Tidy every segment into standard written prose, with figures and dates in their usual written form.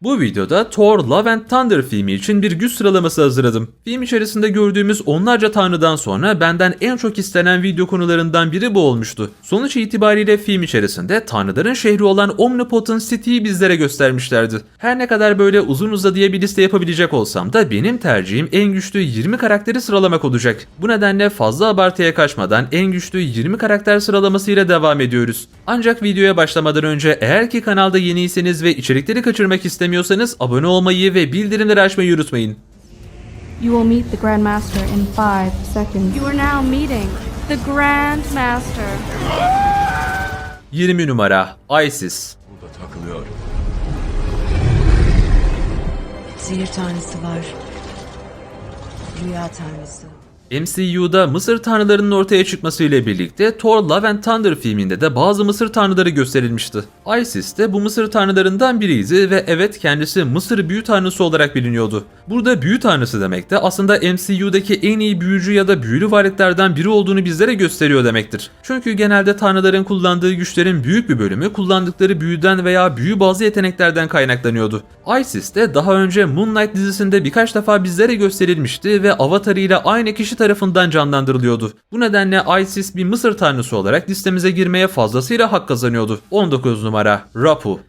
Bu videoda Thor Love and Thunder filmi için bir güç sıralaması hazırladım. Film içerisinde gördüğümüz onlarca tanrıdan sonra benden en çok istenen video konularından biri bu olmuştu. Sonuç itibariyle film içerisinde tanrıların şehri olan Omnipotent City'yi bizlere göstermişlerdi. Her ne kadar böyle uzun uzadıya bir liste yapabilecek olsam da benim tercihim en güçlü 20 karakteri sıralamak olacak. Bu nedenle fazla abartıya kaçmadan en güçlü 20 karakter sıralamasıyla devam ediyoruz. Ancak videoya başlamadan önce eğer ki kanalda yeniyseniz ve içerikleri kaçırmak istemiyorsanız abone olmayı ve bildirimleri açmayı unutmayın. You will meet the Grandmaster in 5 seconds. You are now meeting the Grandmaster. 20 numara Isis. Burada takılıyor. Sihir tanrısı var. Rüya tanrısı. MCU'da Mısır tanrılarının ortaya çıkmasıyla birlikte Thor Love and Thunder filminde de bazı Mısır tanrıları gösterilmişti. Isis de bu Mısır tanrılarından biriydi ve evet kendisi Mısır büyü tanrısı olarak biliniyordu. Burada büyü tanrısı demek de aslında MCU'daki en iyi büyücü ya da büyülü varlıklardan biri olduğunu bizlere gösteriyor demektir. Çünkü genelde tanrıların kullandığı güçlerin büyük bir bölümü kullandıkları büyüden veya büyü bazı yeteneklerden kaynaklanıyordu. Isis de daha önce Moon Knight dizisinde birkaç defa bizlere gösterilmişti ve avatarıyla aynı kişi tarafından canlandırılıyordu. Bu nedenle Isis bir Mısır tanrısı olarak listemize girmeye fazlasıyla hak kazanıyordu. 19 numara Rapu.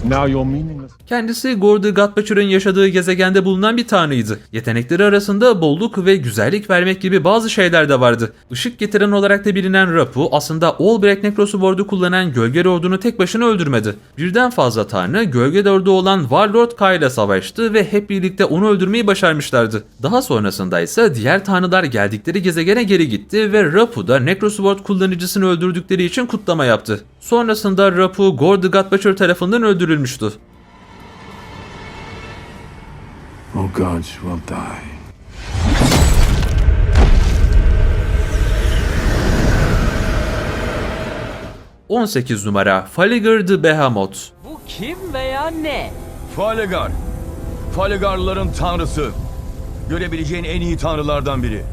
Now you're meaningless. Kendisi Gorr the God Butcher'ın yaşadığı gezegende bulunan bir tanrıydı. Yetenekleri arasında bolluk ve güzellik vermek gibi bazı şeyler de vardı. Işık getiren olarak da bilinen Rapu aslında Allbreak Necrosword'u kullanan Gölge Lord'unu tek başına öldürmedi. Birden fazla tanrı Gölge Lord'u olan Warlord Ka ile savaştı ve hep birlikte onu öldürmeyi başarmışlardı. Daha sonrasında ise diğer tanrılar geldikleri gezegene geri gitti ve Rapu da Necrosword kullanıcısını öldürdükleri için kutlama yaptı. Sonrasında Rapu Gorr the God Butcher tarafından öldürülmüştü. Oh gods will die. ...18 numara Faligar the Behemoth. Bu kim veya ne? Faligar. Faligarların tanrısı. Görebileceğin en iyi tanrılardan biri.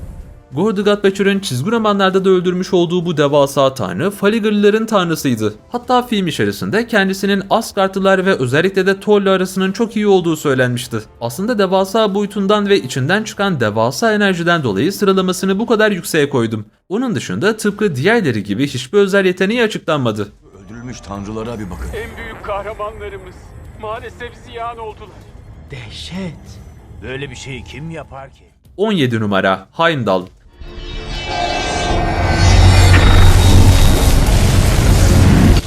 Gorr the God Butcher'ın çizgi romanlarda da öldürmüş olduğu bu devasa tanrı Faligarlıların tanrısıydı. Hatta film içerisinde kendisinin Asgardlılar ve özellikle de Thor'la arasının çok iyi olduğu söylenmişti. Aslında devasa boyutundan ve içinden çıkan devasa enerjiden dolayı sıralamasını bu kadar yükseğe koydum. Onun dışında tıpkı diğerleri gibi hiçbir özel yeteneği açıklanmadı. Öldürülmüş tanrılara bir bakın. En büyük kahramanlarımız maalesef ziyan oldular. Dehşet. Böyle bir şeyi kim yapar ki? 17 numara Heimdall.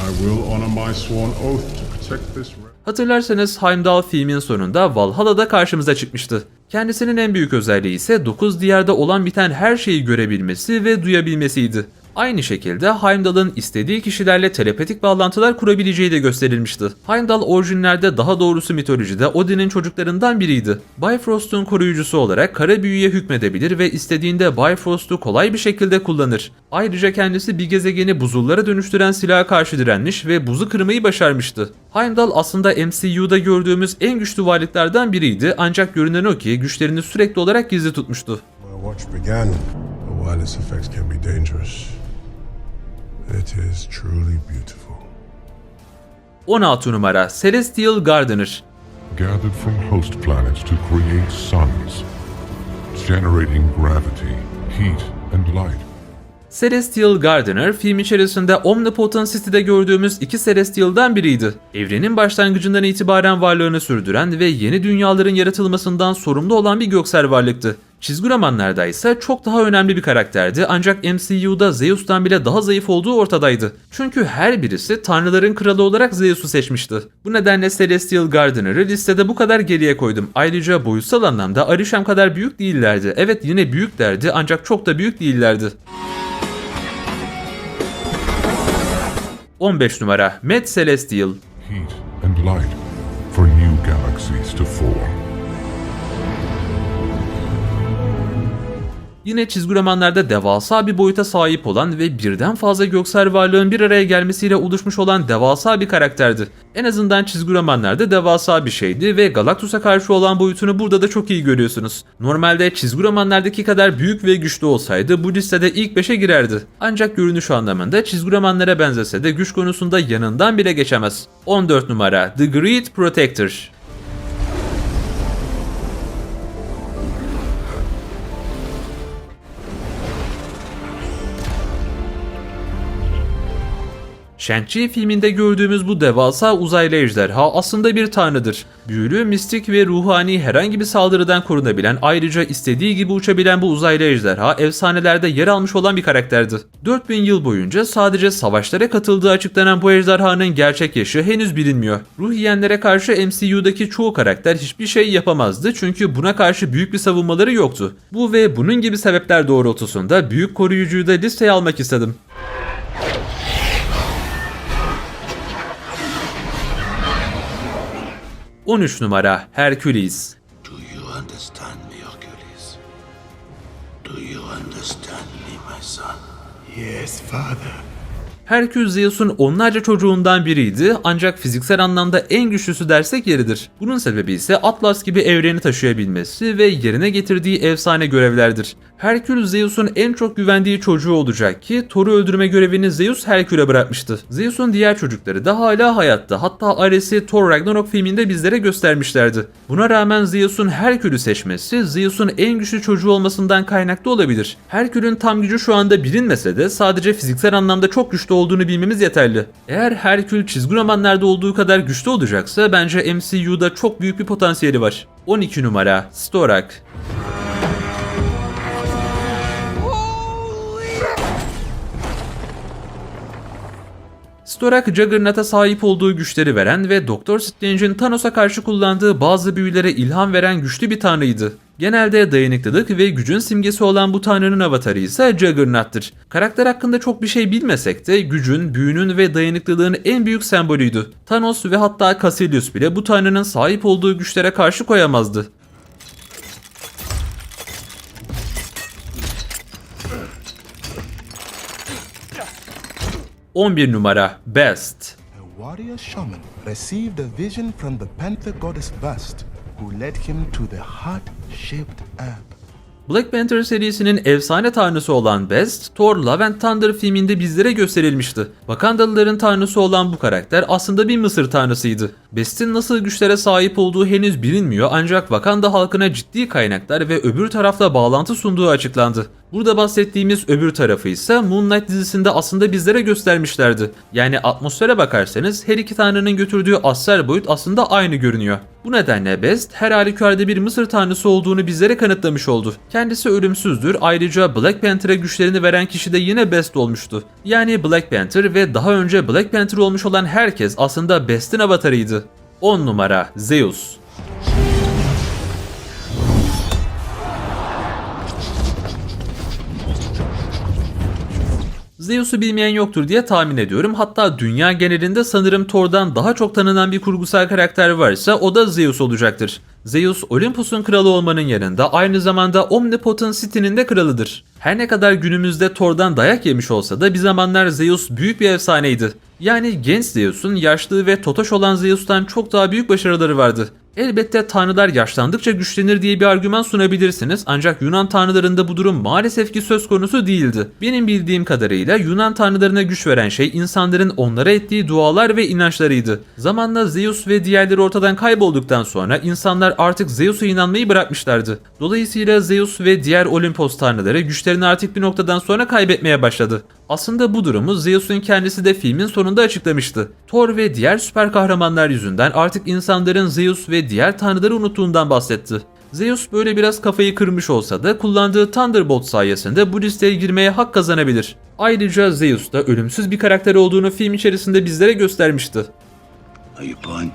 I will honor my sworn oath to protect this realm. Hatırlarsanız Heimdall filmin sonunda Valhalla'da karşımıza çıkmıştı. Kendisinin en büyük özelliği ise 9 diyarda olan biten her şeyi görebilmesi ve duyabilmesiydi. Aynı şekilde Heimdall'ın istediği kişilerle telepatik bağlantılar kurabileceği de gösterilmişti. Heimdall orijinlerde, daha doğrusu mitolojide Odin'in çocuklarından biriydi. Bifrost'un koruyucusu olarak kara büyüye hükmedebilir ve istediğinde Bifrost'u kolay bir şekilde kullanır. Ayrıca kendisi bir gezegeni buzullara dönüştüren silaha karşı direnmiş ve buzu kırmayı başarmıştı. Heimdall aslında MCU'da gördüğümüz en güçlü varlıklardan biriydi, ancak görünen o ki güçlerini sürekli olarak gizli tutmuştu. My watch began. The wireless effects can be dangerous. It is truly beautiful. 16 numara Celestial Gardener. Gathered from host planets to create suns, generating gravity, heat, and light. Celestial Gardener, film içerisinde Omnipotent City'de gördüğümüz iki Celestial'dan biriydi. Evrenin başlangıcından itibaren varlığını sürdüren ve yeni dünyaların yaratılmasından sorumlu olan bir göksel varlıktı. Çizgi romanlarda ise çok daha önemli bir karakterdi, ancak MCU'da Zeus'tan bile daha zayıf olduğu ortadaydı. Çünkü her birisi tanrıların kralı olarak Zeus'u seçmişti. Bu nedenle Celestial Gardener'ı listede bu kadar geriye koydum. Ayrıca boyutsal anlamda Arishem kadar büyük değillerdi. Evet, yine büyüklerdi, ancak çok da büyük değillerdi. 15 numara Mad Celestial. Heat and light for new galaxies to form. Yine çizgi romanlarda devasa bir boyuta sahip olan ve birden fazla göksel varlığın bir araya gelmesiyle oluşmuş olan devasa bir karakterdi. En azından çizgi romanlarda devasa bir şeydi ve Galactus'a karşı olan boyutunu burada da çok iyi görüyorsunuz. Normalde çizgi romanlardaki kadar büyük ve güçlü olsaydı bu listede ilk 5'e girerdi. Ancak görünüş anlamında çizgi romanlara benzese de güç konusunda yanından bile geçemez. 14 numara The Great Protector. Shang-Chi filminde gördüğümüz bu devasa uzaylı ejderha aslında bir tanrıdır. Büyülü, mistik ve ruhani herhangi bir saldırıdan korunabilen, ayrıca istediği gibi uçabilen bu uzaylı ejderha efsanelerde yer almış olan bir karakterdi. 4000 yıl boyunca sadece savaşlara katıldığı açıklanan bu ejderhanın gerçek yaşı henüz bilinmiyor. Ruh yiyenlere karşı MCU'daki çoğu karakter hiçbir şey yapamazdı çünkü buna karşı büyük bir savunmaları yoktu. Bu ve bunun gibi sebepler doğrultusunda büyük koruyucuyu da listeye almak istedim. 13 numara Hercules. Do you understand me, Hercules? Do you understand me, my son? Yes, Father. Herkül Zeus'un onlarca çocuğundan biriydi ancak fiziksel anlamda en güçlüsü dersek yeridir. Bunun sebebi ise Atlas gibi evreni taşıyabilmesi ve yerine getirdiği efsane görevlerdir. Herkül Zeus'un en çok güvendiği çocuğu olacak ki Thor'u öldürme görevini Zeus Herkül'e bırakmıştı. Zeus'un diğer çocukları da hala hayatta, hatta Ares'i Thor Ragnarok filminde bizlere göstermişlerdi. Buna rağmen Zeus'un Herkül'ü seçmesi Zeus'un en güçlü çocuğu olmasından kaynaklı olabilir. Herkül'ün tam gücü şu anda bilinmese de sadece fiziksel anlamda çok güçlü olduğunu bilmemiz yeterli. Eğer Herkül çizgi romanlarda olduğu kadar güçlü olacaksa bence MCU'da çok büyük bir potansiyeli var. 12 numara Storak. Storak, Juggernaut'a sahip olduğu güçleri veren ve Doktor Strange'in Thanos'a karşı kullandığı bazı büyülere ilham veren güçlü bir tanrıydı. Genelde dayanıklılık ve gücün simgesi olan bu tanrının avatarı ise Juggernaut'tır. Karakter hakkında çok bir şey bilmesek de gücün, büyünün ve dayanıklılığın en büyük sembolüydü. Thanos ve hatta Cassilius bile bu tanrının sahip olduğu güçlere karşı koyamazdı. ...11 numara Best. A warrior shaman received a vision from the panther goddess Bast, who led him to the heart-shaped herb. Black Panther serisinin efsane tanrısı olan Best, Thor Love and Thunder filminde bizlere gösterilmişti. Wakandalıların tanrısı olan bu karakter aslında bir Mısır tanrısıydı. Best'in nasıl güçlere sahip olduğu henüz bilinmiyor ancak Wakanda halkına ciddi kaynaklar ve öbür tarafla bağlantı sunduğu açıklandı. Burada bahsettiğimiz öbür tarafı ise Moon Knight dizisinde aslında bizlere göstermişlerdi. Yani atmosfere bakarsanız her iki tanrının götürdüğü astral boyut aslında aynı görünüyor. Bu nedenle Best her halükarda bir Mısır tanrısı olduğunu bizlere kanıtlamış oldu. Kendisi ölümsüzdür, ayrıca Black Panther'a güçlerini veren kişi de yine Best olmuştu. Yani Black Panther ve daha önce Black Panther olmuş olan herkes aslında Best'in avatarıydı. 10 numara Zeus. Zeus'u bilmeyen yoktur diye tahmin ediyorum. Hatta dünya genelinde sanırım Thor'dan daha çok tanınan bir kurgusal karakter varsa o da Zeus olacaktır. Zeus, Olympus'un kralı olmanın yanında aynı zamanda Omnipotent City'nin de kralıdır. Her ne kadar günümüzde Thor'dan dayak yemiş olsa da bir zamanlar Zeus büyük bir efsaneydi. Yani genç Zeus'un yaşlı ve totoş olan Zeus'tan çok daha büyük başarıları vardı. Elbette tanrılar yaşlandıkça güçlenir diye bir argüman sunabilirsiniz ancak Yunan tanrılarında bu durum maalesef ki söz konusu değildi. Benim bildiğim kadarıyla Yunan tanrılarına güç veren şey insanların onlara ettiği dualar ve inançlarıydı. Zamanla Zeus ve diğerleri ortadan kaybolduktan sonra insanlar artık Zeus'a inanmayı bırakmışlardı. Dolayısıyla Zeus ve diğer Olimpos tanrıları güçlerini artık bir noktadan sonra kaybetmeye başladı. Aslında bu durumu Zeus'un kendisi de filmin sonunda açıklamıştı. Thor ve diğer süper kahramanlar yüzünden artık insanların Zeus ve diğer tanrıları unuttuğundan bahsetti. Zeus böyle biraz kafayı kırmış olsa da kullandığı Thunderbolt sayesinde bu listeye girmeye hak kazanabilir. Ayrıca Zeus da ölümsüz bir karakter olduğunu film içerisinde bizlere göstermişti. Are you blind?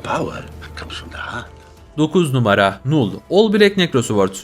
Power comes from the heart. 9 numara Null, All Black Necrosword.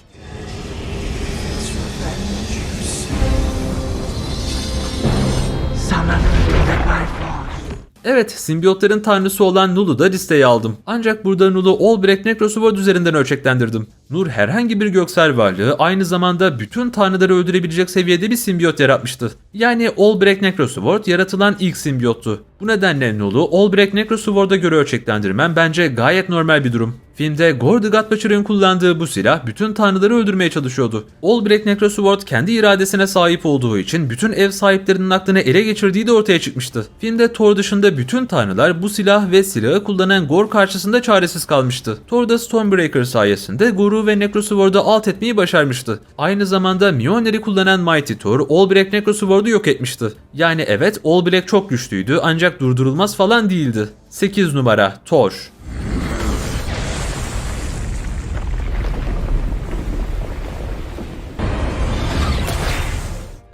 Evet, simbiyotların tanrısı olan Null'u da listeye aldım. Ancak burada Null'u Albrecht Necrosword üzerinden ölçeklendirdim. Nur herhangi bir göksel varlığı aynı zamanda bütün tanrıları öldürebilecek seviyede bir simbiyot yaratmıştı. Yani Albrecht Necrosword yaratılan ilk simbiyottu. Bu nedenle Null'u Albrecht Necrosword'a göre ölçeklendirmem bence gayet normal bir durum. Filmde Gorr the God Butcher'ın kullandığı bu silah bütün tanrıları öldürmeye çalışıyordu. Albrecht Necrosword kendi iradesine sahip olduğu için bütün ev sahiplerinin aklını ele geçirdiği de ortaya çıkmıştı. Filmde Thor dışında bütün tanrılar bu silah ve silahı kullanan Gorr karşısında çaresiz kalmıştı. Thor da Stormbreaker sayesinde Gorr'u ve Necrosword'u alt etmeyi başarmıştı. Aynı zamanda Mjolnir'i kullanan Mighty Thor, Albrecht Necrosword'u yok etmişti. Yani evet, Albrecht çok güçlüydü ancak durdurulmaz falan değildi. 8 numara Thor.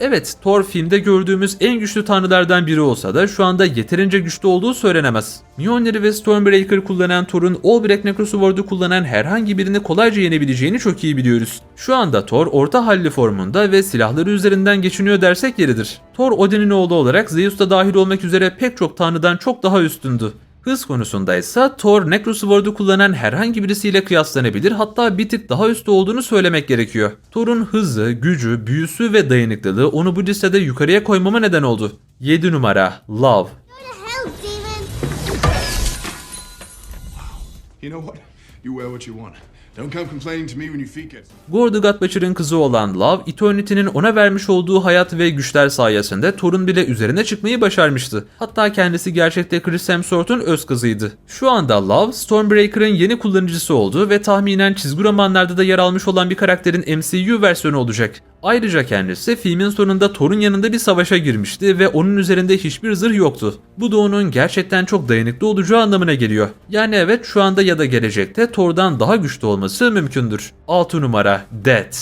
Evet, Thor filmde gördüğümüz en güçlü tanrılardan biri olsa da şu anda yeterince güçlü olduğu söylenemez. Mjolnir ve Stormbreaker kullanan Thor'un Albrecht Necrosword'u kullanan herhangi birini kolayca yenebileceğini çok iyi biliyoruz. Şu anda Thor orta halli formunda ve silahları üzerinden geçiniyor dersek yeridir. Thor, Odin'in oğlu olarak Zeus da dahil olmak üzere pek çok tanrıdan çok daha üstündü. Hız konusunda ise Thor, Necrosword'u kullanan herhangi birisiyle kıyaslanabilir, hatta bir tık daha üstü olduğunu söylemek gerekiyor. Thor'un hızı, gücü, büyüsü ve dayanıklılığı onu bu listede yukarıya koymama neden oldu. 7 numara Love. You know what? You wear what you want. Don't come complaining to me when your feet get... Gorr the God Butcher'ın kızı olan Love, Eternity'nin ona vermiş olduğu hayat ve güçler sayesinde Thor'un bile üzerine çıkmayı başarmıştı. Hatta kendisi gerçekte Chris Hemsworth'un öz kızıydı. Şu anda Love, Stormbreaker'ın yeni kullanıcısı oldu ve tahminen çizgi romanlarda da yer almış olan bir karakterin MCU versiyonu olacak. Ayrıca kendisi filmin sonunda Thor'un yanında bir savaşa girmişti ve onun üzerinde hiçbir zırh yoktu. Bu da onun gerçekten çok dayanıklı olacağı anlamına geliyor. Yani evet, şu anda ya da gelecekte Thor'dan daha güçlü olması mümkündür. 6 numara Death.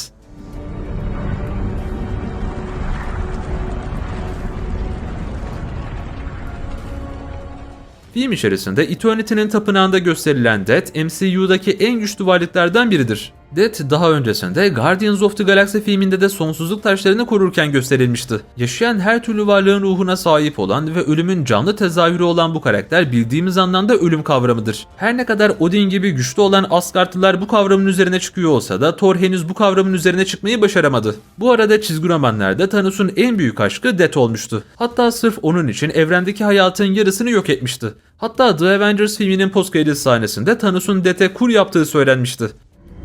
Film içerisinde Eternity'nin tapınağında gösterilen Death, MCU'daki en güçlü varlıklardan biridir. Death daha öncesinde Guardians of the Galaxy filminde de sonsuzluk taşlarını korurken gösterilmişti. Yaşayan her türlü varlığın ruhuna sahip olan ve ölümün canlı tezahürü olan bu karakter bildiğimiz anlamda ölüm kavramıdır. Her ne kadar Odin gibi güçlü olan Asgardlılar bu kavramın üzerine çıkıyor olsa da Thor henüz bu kavramın üzerine çıkmayı başaramadı. Bu arada çizgi romanlarda Thanos'un en büyük aşkı Death olmuştu. Hatta sırf onun için evrendeki hayatın yarısını yok etmişti. Hatta The Avengers filminin post-credit sahnesinde Thanos'un Death'e kur yaptığı söylenmişti.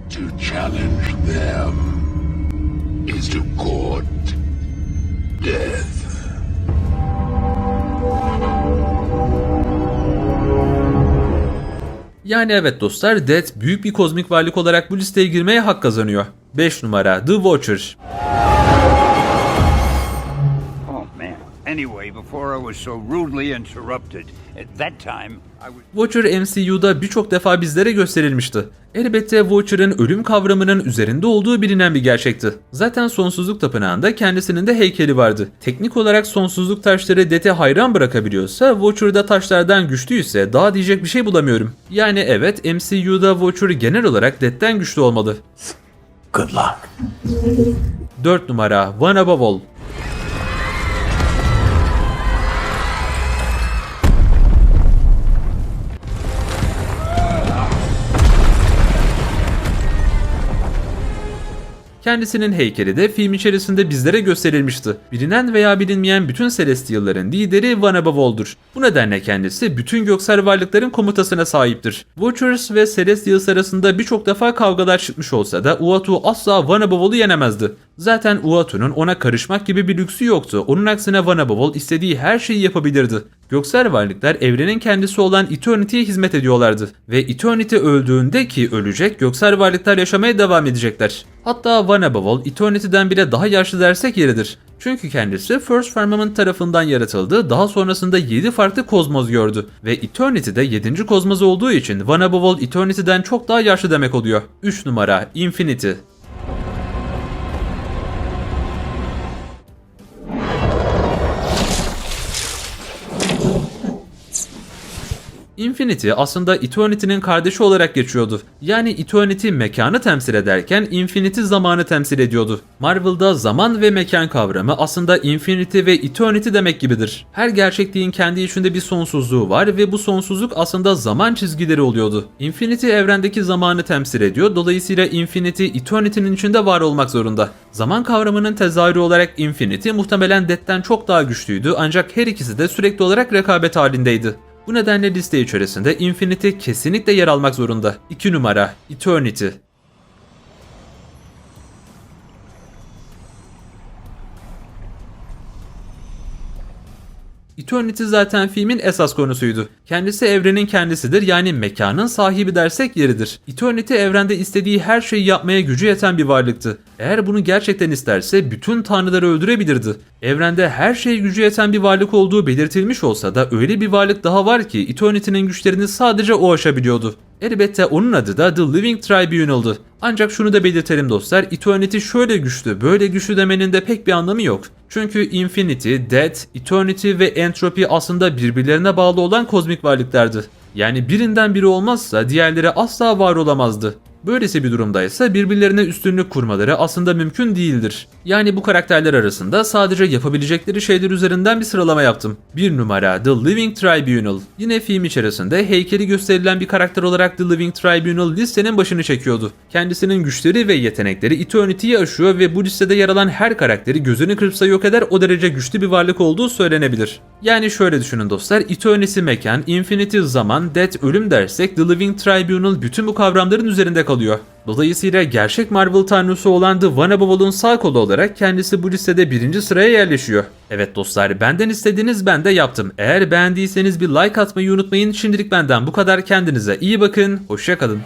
To challenge them is to court death. Yani evet dostlar, Death büyük bir kozmik varlık olarak bu listeye girmeye hak kazanıyor. 5 numara The Watcher. Anyway, before I was so rudely interrupted, at that time I was... Watcher MCU'da birçok defa bizlere gösterilmişti. Elbette Watcher'ın ölüm kavramının üzerinde olduğu bilinen bir gerçekti. Zaten Sonsuzluk Tapınağı'nda kendisinin de heykeli vardı. Teknik olarak sonsuzluk taşları Death'e hayran bırakabiliyorsa, Watcher'da taşlardan güçlüyse daha diyecek bir şey bulamıyorum. Yani evet, MCU'da Watcher genel olarak Death'ten güçlü olmalı. Good luck. 4 numara One Above All. Kendisinin heykeli de film içerisinde bizlere gösterilmişti. Bilinen veya bilinmeyen bütün Celestial'ların lideri One Above All'dur. Bu nedenle kendisi bütün göksel varlıkların komutasına sahiptir. Watchers ve Celestials arasında birçok defa kavgalar çıkmış olsa da Uatu asla One Above All'u yenemezdi. Zaten Uatu'nun ona karışmak gibi bir lüksü yoktu. Onun aksine One Above All istediği her şeyi yapabilirdi. Göksel varlıklar evrenin kendisi olan Eternity'ye hizmet ediyorlardı. Ve Eternity öldüğünde, ki ölecek, göksel varlıklar yaşamaya devam edecekler. Hatta One Above All Eternity'den bile daha yaşlı dersek yeridir. Çünkü kendisi First Firmament tarafından yaratıldı, daha sonrasında 7 farklı kozmos gördü. Ve Eternity'de 7. kozmos olduğu için One Above All Eternity'den çok daha yaşlı demek oluyor. 3 numara Infinity. Infinity aslında Eternity'nin kardeşi olarak geçiyordu. Yani Eternity mekanı temsil ederken Infinity zamanı temsil ediyordu. Marvel'da zaman ve mekan kavramı aslında Infinity ve Eternity demek gibidir. Her gerçekliğin kendi içinde bir sonsuzluğu var ve bu sonsuzluk aslında zaman çizgileri oluyordu. Infinity evrendeki zamanı temsil ediyor. Dolayısıyla Infinity Eternity'nin içinde var olmak zorunda. Zaman kavramının tezahürü olarak Infinity muhtemelen Death'ten çok daha güçlüydü ancak her ikisi de sürekli olarak rekabet halindeydi. Bu nedenle liste içerisinde Infinity kesinlikle yer almak zorunda. 2 numara Eternity. Eternity zaten filmin esas konusuydu. Kendisi evrenin kendisidir, yani mekanın sahibi dersek yeridir. Eternity evrende istediği her şeyi yapmaya gücü yeten bir varlıktı. Eğer bunu gerçekten isterse bütün tanrıları öldürebilirdi. Evrende her şeye gücü yeten bir varlık olduğu belirtilmiş olsa da öyle bir varlık daha var ki Eternity'nin güçlerini sadece o aşabiliyordu. Elbette onun adı da The Living Tribunal'dı. Ancak şunu da belirtelim dostlar, Eternity şöyle güçlü, böyle güçlü demenin de pek bir anlamı yok. Çünkü Infinity, Death, Eternity ve Entropy aslında birbirlerine bağlı olan kozmik varlıklardı. Yani birinden biri olmazsa diğerleri asla var olamazdı. Böylesi bir durumda ise birbirlerine üstünlük kurmaları aslında mümkün değildir. Yani bu karakterler arasında sadece yapabilecekleri şeyler üzerinden bir sıralama yaptım. 1 numara The Living Tribunal. Yine film içerisinde heykeli gösterilen bir karakter olarak The Living Tribunal listenin başını çekiyordu. Kendisinin güçleri ve yetenekleri Eternity'yi aşıyor ve bu listede yer alan her karakteri gözünü kırpsa yok eder, o derece güçlü bir varlık olduğu söylenebilir. Yani şöyle düşünün dostlar, Eternity mekan, Infinity zaman, Death ölüm dersek The Living Tribunal bütün bu kavramların üzerinde kalıyor. Dolayısıyla gerçek Marvel tanrısı olan The One Above All'un sağ kolu olarak kendisi bu listede 1. sıraya yerleşiyor. Evet dostlar, benden istediğiniz ben de yaptım. Eğer beğendiyseniz bir like atmayı unutmayın. Şimdilik benden bu kadar. Kendinize iyi bakın. Hoşça kalın.